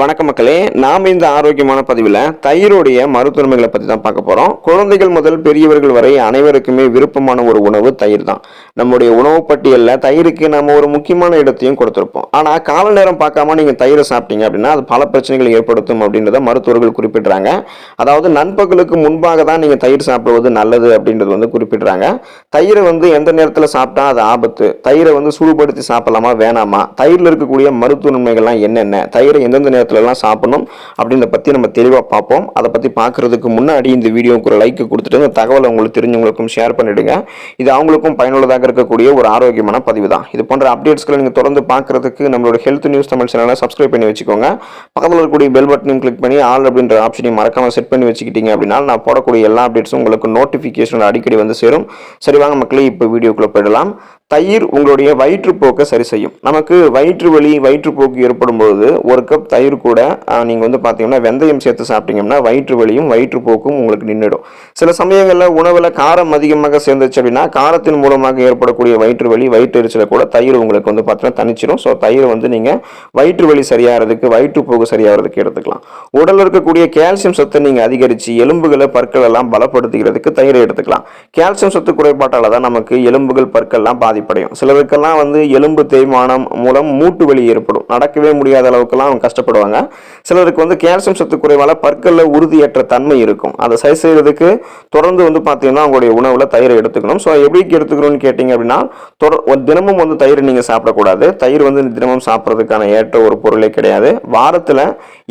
வணக்க மக்களே, நாம் இந்த ஆரோக்கியமான பதிவில் தயிருடைய மருத்துவமைகளை பற்றி தான் பார்க்க போகிறோம். குழந்தைகள் முதல் பெரியவர்கள் வரை அனைவருக்குமே விருப்பமான ஒரு உணவு தயிர் தான். நம்முடைய உணவு பட்டியலில் தயிருக்கு நம்ம ஒரு முக்கியமான இடத்தையும் கொடுத்துருப்போம். ஆனால் கால நேரம் பார்க்காம நீங்கள் தயிரை சாப்பிட்டீங்க அப்படின்னா அது பல பிரச்சனைகளை ஏற்படுத்தும் அப்படின்றத மருத்துவர்கள் குறிப்பிடுறாங்க. அதாவது நண்பகலுக்கு முன்பாக தான் நீங்கள் தயிர் சாப்பிடுவது நல்லது அப்படின்றது குறிப்பிடுறாங்க. தயிரை எந்த நேரத்தில் சாப்பிட்டா அது ஆபத்து, தயிரை சூடுபடுத்தி சாப்பிடலாமா வேணாமா, தயிரில் இருக்கக்கூடிய மருத்துவ நன்மைகள்லாம் என்னென்ன, தயிரை எந்தெந்த நேரத்துலலாம் சாப்பிடணும் அப்படின்றத பற்றி நம்ம தெளிவாக பார்ப்போம். அதை பற்றி பார்க்குறதுக்கு முன்னாடி இந்த வீடியோவுக்கு ஒரு லைக் கொடுத்துட்டு இந்த தகவலை உங்களுக்கு தெரிஞ்சவங்களுக்கும் ஷேர் பண்ணிவிடுங்க. இது அவங்களுக்கும் பயனுள்ளதாக இருக்கக்கூடிய ஒரு ஆரோக்கியமான பதிவு தான். இது போன்ற அப்டேட்ஸ்களை நீங்கள் தொடர்ந்து பார்க்குறதுக்கு நம்மளோட ஹெல்த் நியூஸ் தமிழ் சேனலை சப்ஸ்கிரைப் பண்ணி வச்சுக்கோங்க. பக்கத்தில் இருக்கக்கூடிய பெல் பட்டனையும் கிளிக் பண்ணி ஆல் அப்படின்ற ஆப்ஷனையும் மறக்காமல் செட் பண்ணி வச்சுக்கிட்டீங்க அப்படின்னா நான் போடக்கூடிய எல்லா அப்டேட்ஸும் உங்களுக்கு நோட்டிஃபிகேஷன் அடிக்கடி சேரும். சரி வாங்க மக்களே, இப்போ வீடியோக்குள்ளே போயிடலாம். தயிர் உங்களுடைய வயிற்றுப்போக்கை சரி செய்யும். நமக்கு வயிற்று வலி வயிற்றுப்போக்கு ஏற்படும் பொழுது ஒரு கப் தயிர் கூட நீங்கள் பார்த்தீங்கன்னா வெந்தயம் சேர்த்து சாப்பிட்டீங்கன்னா வயிற்று வலியும் வயிற்றுப்போக்கும் உங்களுக்கு நின்றுடும். சில சமயங்களில் உணவில் காரம் அதிகமாக சேர்ந்துச்சு அப்படின்னா காரத்தின் மூலமாக ஏற்படக்கூடிய வயிற்று வலி வயிற்றெரிச்சலை கூட தயிர் உங்களுக்கு பார்த்தீங்கன்னா தணிச்சிடும். ஸோ தயிர் நீங்கள் வயிற்று வலி சரியாகிறதுக்கு வயிற்றுப்போக்கு சரியாகிறதுக்கு எடுத்துக்கலாம். உடலில் இருக்கக்கூடிய கால்சியம் சத்தை நீங்கள் அதிகரித்து எலும்புகளை பற்கள் எல்லாம் பலப்படுத்துகிறதுக்கு தயிரை எடுத்துக்கலாம். கால்சியம் சத்து குறைபாட்டால் தான் நமக்கு எலும்புகள் பற்கள்லாம் பாதிப்படையும். சிலருக்கெல்லாம் எலும்பு தேய்மானம் மூலம் மூட்டு வலி ஏற்படும், நடக்கவே முடியாத அளவுக்குலாம் அவங்க கஷ்டப்படுவாங்க. சிலருக்கு கால்சியம் சத்து குறைவால பற்கள்ல உறுதியற்ற தன்மை இருக்கும். அதை சரி செய்யறதுக்கு தொடர்ந்து பார்த்தீங்கன்னா அவங்களுடைய உணவுல தயிரை எடுத்துக்கணும். ஸோ எப்படி எடுத்துக்கணும்னு கேட்டீங்க அப்படின்னா தினமும் தயிர் நீங்க சாப்பிடக்கூடாது. தயிர் தினமும் சாப்பிட்றதுக்கான ஏற்ற ஒரு பொருளே கிடையாது. வாரத்துல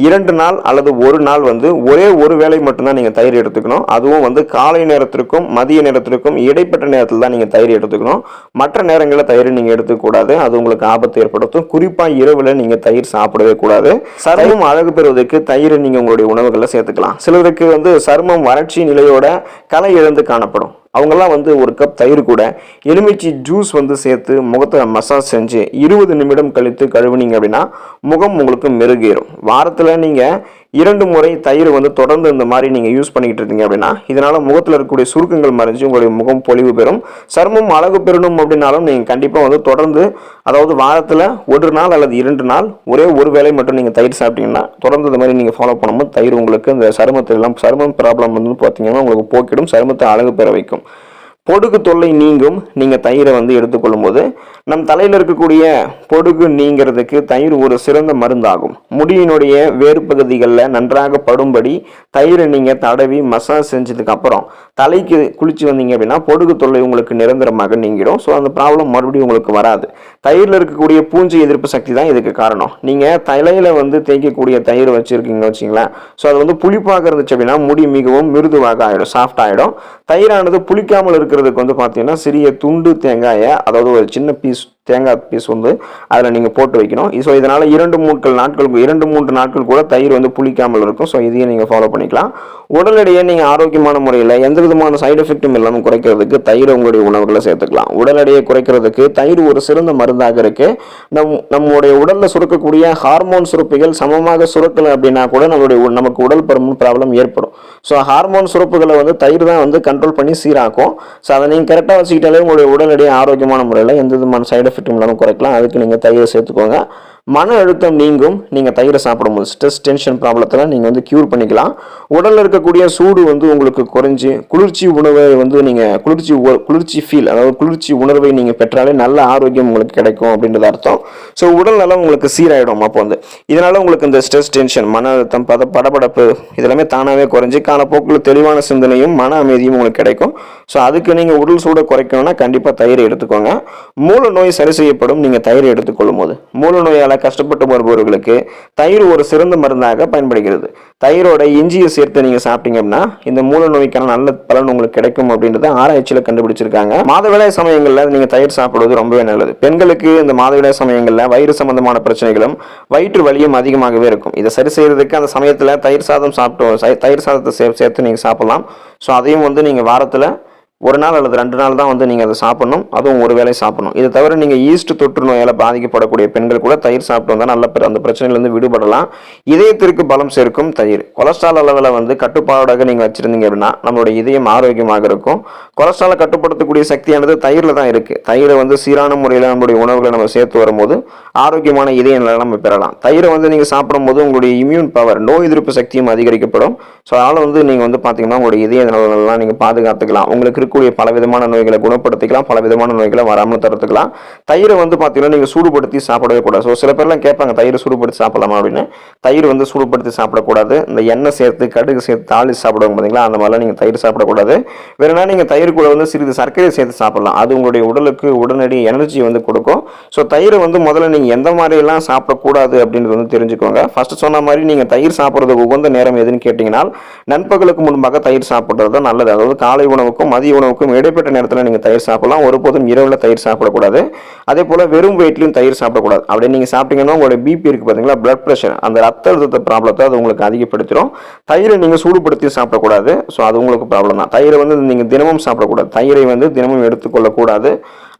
2 நாள் அல்லது ஒரு நாள் ஒரே ஒரு வேளை மட்டும்தான் நீங்க தயிர் எடுத்துக்கணும். அதுவும் காலை நேரத்திற்கும் மதிய நேரத்திற்கும் இடைப்பட்ட நேரத்தில் தான் நீங்க தயிர் எடுத்துக்கணும். மற்ற நேரங்களில் தயிர் நீங்க எடுத்துக்கூடாது, அது உங்களுக்கு ஆபத்து ஏற்படுத்தும். குறிப்பா இரவுல நீங்க தயிர் சாப்பிடவே கூடாது. சருமம் அழகு பெறுவதற்கு தயிரை நீங்க உங்களுடைய உணவுகளில் சேர்த்துக்கலாம். சிலருக்கு சருமம் வறட்சி நிலையோட கலை இழந்து காணப்படும். அவங்கெல்லாம் ஒரு கப் தயிர் கூட எலுமிச்சை ஜூஸ் சேர்த்து முகத்தை மசாஜ் செஞ்சு 20 நிமிடம் கழித்து கழுவுனீங்க அப்படின்னா முகம் உங்களுக்கு மெருகேறும். வாரத்தில் நீங்கள் 2 முறை தயிர் தொடர்ந்து இந்த மாதிரி நீங்கள் யூஸ் பண்ணிக்கிட்டு இருந்தீங்க அப்படின்னா இதனால முகத்தில் இருக்கக்கூடிய சுருக்கங்கள் மறைஞ்சு உங்களுடைய முகம் பொலிவு பெறும். சருமம் அழகு பெறணும் அப்படின்னாலும் நீங்கள் கண்டிப்பாக தொடர்ந்து, அதாவது வாரத்தில் 1 நாள் அல்லது 2 நாள் ஒரே ஒரு வேளை மட்டும் நீங்கள் தயிர் சாப்பிட்டீங்கன்னா தொடர்ந்து இந்த மாதிரி நீங்கள் ஃபாலோ பண்ணும்போது தயிர் உங்களுக்கு இந்த சருமத்திலாம் சருமம் ப்ராப்ளம் பார்த்தீங்கன்னா உங்களுக்கு போக்கிடும், சருமத்தை அழகு பெற வைக்கும். பொடுகு தொல்லை நீங்கும். நீங்கள் தயிரை எடுத்துக்கொள்ளும் போது நம் தலையில் இருக்கக்கூடிய பொடுகு நீங்கிறதுக்கு தயிர் ஒரு சிறந்த மருந்தாகும். முடியினுடைய வேறு பகுதிகளில் நன்றாக படும்படி தயிரை நீங்கள் தடவி மசாஜ் செஞ்சதுக்கு அப்புறம் தலைக்கு குளிச்சு வந்தீங்க அப்படின்னா பொடுகு தொல்லை உங்களுக்கு நிரந்தரமாக நீங்கிடும். ஸோ அந்த ப்ராப்ளம் மறுபடியும் உங்களுக்கு வராது. தயிரில் இருக்கக்கூடிய பூஞ்சை எதிர்ப்பு சக்தி தான் இதுக்கு காரணம். நீங்கள் தலையில் தேய்க்கக்கூடிய தயிர் வச்சுருக்கீங்க வச்சிங்களேன், ஸோ அது புளிப்பாக இருந்துச்சு அப்படின்னா முடி மிகவும் மிருதுவாக ஆகிடும், சாஃப்ட் ஆகிடும். தயிரானது புளிக்காமல் இருக்கிறதுக்கு பார்த்தீங்கன்னா சிறிய துண்டு தேங்காயை, அதாவது ஒரு சின்ன தேங்காய் பீஸ் அதில் நீங்கள் போட்டு வைக்கணும். ஸோ இதனால் 2-3 நாட்கள் கூட தயிர் புளிக்காமல் இருக்கும். ஸோ இதையும் நீங்கள் ஃபாலோ பண்ணிக்கலாம். உடல் எடையை நீங்கள் ஆரோக்கியமான முறையில் எந்த விதமான சைடு எஃபெக்டும் இல்லாமல் குறைக்கிறதுக்கு தயிர் உங்களுடைய உணவுகளை சேர்த்துக்கலாம். உடல் எடையை குறைக்கிறதுக்கு தயிர் ஒரு சிறந்த மருந்தாக இருக்கு. நம்முடைய உடலில் சுரக்கக்கூடிய ஹார்மோன் சுரப்புகள் சமமாக சுரக்கலை அப்படின்னா கூட நமக்கு உடல் பருமன் ப்ராப்ளம் ஏற்படும். ஸோ ஹார்மோன் சுரப்புகளை தயிர் தான் கண்ட்ரோல் பண்ணி சீராக்கும். ஸோ அதை நீங்கள் கரெக்டாக வச்சுக்கிட்டாலே உங்களுடைய உடல் எடையை ஆரோக்கியமான முறையில் எந்த விதமான சைடு எஃபெக்டும் இல்லாமல் குறைக்கலாம். அதுக்கு நீங்கள் தயிரை சேர்த்துக்கோங்க. மன அழுத்தம் நீங்கும். நீங்கள் தயிரை சாப்பிடும்போது ஸ்ட்ரெஸ் டென்ஷன் ப்ராப்ளத்தில் நீங்கள் க்யூர் பண்ணிக்கலாம். உடலில் இருக்கக்கூடிய சூடு உங்களுக்கு குறைஞ்சி குளிர்ச்சி உணவை நீங்கள் குளிர்ச்சி ஃபீல், அதாவது குளிர்ச்சி உணர்வை நீங்கள் பெற்றாலே நல்ல ஆரோக்கியம் உங்களுக்கு கிடைக்கும் அப்படின்றது அர்த்தம். ஸோ உடல் நலம் உங்களுக்கு சீராயிடும். அப்போ இதனால உங்களுக்கு இந்த ஸ்ட்ரெஸ் டென்ஷன் மன அழுத்தம் படபடப்பு இதெல்லாமே தானாகவே குறைஞ்சி காலப்போக்கில் தெளிவான சிந்தனையும் மன அமைதியும் உங்களுக்கு கிடைக்கும். ஸோ அதுக்கு நீங்கள் உடல் சூடை குறைக்கணும்னா கண்டிப்பாக தயிரை எடுத்துக்கோங்க. மூல நோய் சரி செய்யப்படும் நீங்கள் தயிரை எடுத்துக்கொள்ளும் போது. மூல நோயால் கஷ்டப்பட்டு வருபவர்களுக்கு தயிர் ஒரு சிறந்த மருந்தாக பயன்படுகிறது. தயிரோட இஞ்சியை சேர்த்து நீங்க சாப்பிட்டீங்க அப்படின்னா இந்த மூல நோய்க்கான நல்ல பலன் உங்களுக்கு கிடைக்கும் அப்படின்றத ஆராய்ச்சியில கண்டுபிடிச்சிருக்காங்க. மாதவிடாய் சமயங்கள்ல நீங்க தயிர் சாப்பிடுவது ரொம்பவே நல்லது. பெண்களுக்கு இந்த மாதவிடாய் சமயங்கள்ல வயிறு சம்பந்தமான பிரச்சனைகளும் வயிற்று வலியும் அதிகமாகவே இருக்கும். இதை சரி செய்யறதுக்கு அந்த சமயத்துல தயிர் சாதத்தை சேர்த்து நீங்க சாப்பிடலாம். ஸோ அதையும் நீங்க வாரத்துல ஒரு நாள் அல்லது 2 நாள் தான் வந்து நீங்கள் அதை சாப்பிடணும். அதுவும் ஒரு வேளை சாப்பிடணும். இது தவிர நீங்கள் ஈஸ்ட் தொற்று நோயால் பாதிக்கப்படக்கூடிய பெண்கள் கூட தயிர் சாப்பிட்டு வந்தால் நல்ல அந்த பிரச்சனையிலேருந்து விடுபடலாம். இதயத்திற்கு பலம் சேர்க்கும் தயிர். கொலஸ்ட்ரால் அளவில் வந்து கட்டுப்பாடாக நீங்கள் வச்சுருந்தீங்க அப்படின்னா நம்மளுடைய இதயம் ஆரோக்கியமாக இருக்கும். கொலஸ்ட்ராலை கட்டுப்படுத்தக்கூடிய சக்தியானது தயிரில் தான் இருக்குது. தயிரை வந்து சீரான முறையில் நம்மளுடைய உணவுகளை நம்ம சேர்த்து வரும்போது ஆரோக்கியமான இதய நிலை நம்ம பெறலாம். தயிரை வந்து நீங்கள் சாப்பிடும்போது உங்களுடைய இம்யூன் பவர், நோய் எதிர்ப்பு சக்தியும் அதிகரிக்கப்படும். ஸோ அதனால் வந்து நீங்கள் வந்து பார்த்தீங்கன்னா உங்களுடைய இதய நிலைகளெல்லாம் நீங்கள் பாதுகாத்துக்கலாம். உங்களுக்கு இருக்கக்கூடிய பலவிதமான நோய்களை குணப்படுத்திக்கலாம், பலவிதமான நோய்களை வராமல் தடுத்துக்கலாம். தயிரை வந்து பார்த்தீங்கன்னா நீங்கள் சூடுபடுத்தி சாப்பிடவே கூடாது. ஸோ சில பேர்லாம் கேட்பாங்க தயிரை சூடுபடுத்தி சாப்பிடலாமா அப்படின்னு. தயிர் வந்து சூடுபடுத்தி சாப்பிடக்கூடாது. இந்த எண்ணெய் சேர்த்து கடுகு சேர்த்து தாளித்து சாப்பிடுவாங்க பார்த்தீங்களா, அந்த மாதிரிலாம் நீங்கள் தயிர் சாப்பிடக்கூடாது. வேறுனா நீங்கள் தயிர் கூட வந்து சிறிது சர்க்கரை சேர்த்து சாப்பிடலாம். அது உங்களுடைய உடலுக்கு உடனடி எனர்ஜி வந்து கொடுக்கும். ஸோ தயிரை வந்து முதல்ல நீங்கள் எந்த மாதிரியெல்லாம் சாப்பிடக்கூடாது அப்படின்றது வந்து தெரிஞ்சுக்கோங்க. ஃபர்ஸ்ட் சொன்ன மாதிரி நீங்கள் தயிர் சாப்பிட்றதுக்கு உகந்த நேரம் எதுன்னு கேட்டிங்கன்னா நண்பகலுக்கு முன்பாக தயிர் சாப்பிட்றது தான் நல்லது. அதாவது காலை உணவுக்கும் மதிய உணவுக்கும் இடைப்பட்ட நேரத்தில் நீங்கள் தயிர் சாப்பிடலாம். ஒருபோதும் இரவில் தயிர் சாப்பிடக்கூடாது. அதே போல் வெறும் வெயிட்லையும் தயிர் சாப்பிடக்கூடாது. அப்படியே நீங்கள் சாப்பிட்டீங்கன்னா உங்களுடைய பிபி இருக்குது பார்த்தீங்களா, பிளட் ப்ரெஷர், அந்த ரத்த அழுத்த ப்ராப்ளத்தை அது உங்களுக்கு அதிகப்படுத்திடும். தயிரை நீங்கள் சூடுபடுத்தி சாப்பிடக்கூடாது. ஸோ அது உங்களுக்கு ப்ராப்ளம் தான். தயிரை வந்து நீங்கள் தினமும் சாப்பிடக்கூடாது. தயிரை வந்து தினமும் எடுத்துக்கொள்ளக்கூடாது.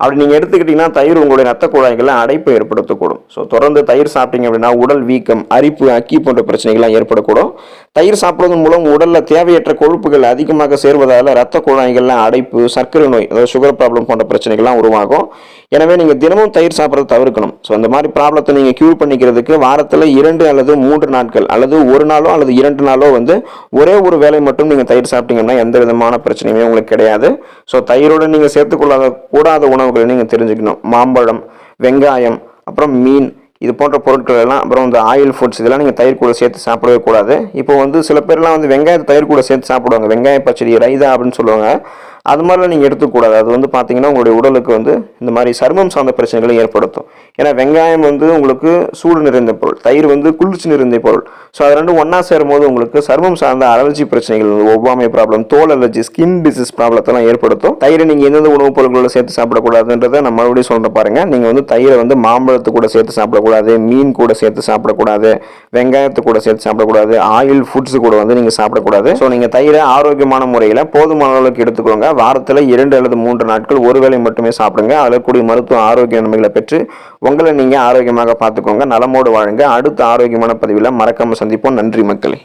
அப்படி நீங்கள் எடுத்துக்கிட்டீங்கன்னா தயிர் உங்களுடைய ரத்த குழாய்களில் அடைப்பை ஏற்படுத்தக்கூடும். ஸோ தொடர்ந்து தயிர் சாப்பிட்டீங்க அப்படின்னா உடல் வீக்கம், அரிப்பு, அக்கி போன்ற பிரச்சனைகள்லாம் ஏற்படக்கூடும். தயிர் சாப்பிடுவதன் மூலம் உடலில் தேவையற்ற கொழுப்புகள் அதிகமாக சேர்வதால் ரத்த குழாய்களில் அடைப்பு, சர்க்கரை நோய், அதாவது சுகர் ப்ராப்ளம் போன்ற பிரச்சனைகள்லாம் உருவாகும். எனவே நீங்கள் தினமும் தயிர் சாப்பிட்றத தவிர்க்கணும். ஸோ அந்த மாதிரி ப்ராப்ளத்தை நீங்கள் க்யூர் பண்ணிக்கிறதுக்கு வாரத்தில் 2 அல்லது 3 நாட்கள் அல்லது ஒரு நாளோ அல்லது 2 நாளோ வந்து ஒரே ஒரு வேளை மட்டும் நீங்கள் தயிர் சாப்பிட்டீங்கன்னா எந்த விதமான பிரச்சனையுமே உங்களுக்கு கிடையாது. ஸோ தயிரோடு நீங்கள் சேர்த்துக்கொள்ளாத கூடாத உணவுகளை நீங்கள் தெரிஞ்சுக்கணும். மாம்பழம், வெங்காயம், அப்புறம் மீன், இது போன்ற பொருட்கள் எல்லாம், அப்புறம் இந்த ஆயில் ஃபுட்ஸ் இதெல்லாம் நீங்கள் தயிர் கூட சேர்த்து சாப்பிடவே கூடாது. இப்போ வந்து சில பேர்லாம் வந்து வெங்காயத்தை தயிர் கூட சேர்த்து சாப்பிடுவாங்க. வெங்காய பச்சடி, ரைதா அப்படின்னு சொல்லுவாங்க. அது மாதிரிலாம் நீங்கள் எடுத்துக்கூடாது. அது வந்து பார்த்தீங்கன்னா உங்களுடைய உடலுக்கு வந்து இந்த மாதிரி சருமம் சார்ந்த பிரச்சனைகளை ஏற்படுத்தும். ஏன்னா வெங்காயம் வந்து உங்களுக்கு சூடு நிறைந்த பொருள், தயிர் வந்து குளிர்ச்சி நிறைந்த பொருள். ஸோ அது ரெண்டும் ஒன்றா சேரும்போது உங்களுக்கு சருமம் சார்ந்த அலர்ஜி பிரச்சனைகள், ஒவ்வாமை ப்ராப்ளம், தோல் அலர்ஜி, ஸ்கின் டிசீஸ் ப்ராப்ளத்தெல்லாம் ஏற்படுத்தும். தயிரை நீங்கள் எந்தெந்த உணவுப் பொருட்களோட சேர்த்து சாப்பிடக்கூடாதுன்றதை நான் மறுபடியும் சொல்கிற பாருங்கள். நீங்கள் வந்து தயிரை வந்து மாம்பழத்து கூட சேர்த்து சாப்பிடக்கூடாது, மீன் கூட சேர்த்து சாப்பிடக்கூடாது, வெங்காயத்து கூட சேர்த்து சாப்பிடக்கூடாது, ஆயில் ஃபுட்ஸ் கூட வந்து நீங்கள் சாப்பிடக்கூடாது. ஸோ நீங்கள் தயிரை ஆரோக்கியமான முறையில் போதுமான அளவுக்கு எடுத்துக்கோங்க. வாரத்தில் 2 அல்லது 3 நாட்கள் ஒரு வேளை மட்டுமே சாப்பிடுங்க. அதில் கூடிய மருத்துவ ஆரோக்கிய நன்மைகளை பெற்று உங்களை நீங்கள் ஆரோக்கியமாக பார்த்துக்கோங்க. நலமோடு வாழுங்க. அடுத்த ஆரோக்கியமான பதிவில் மறக்காமல் சந்திப்போம். நன்றி மக்களே.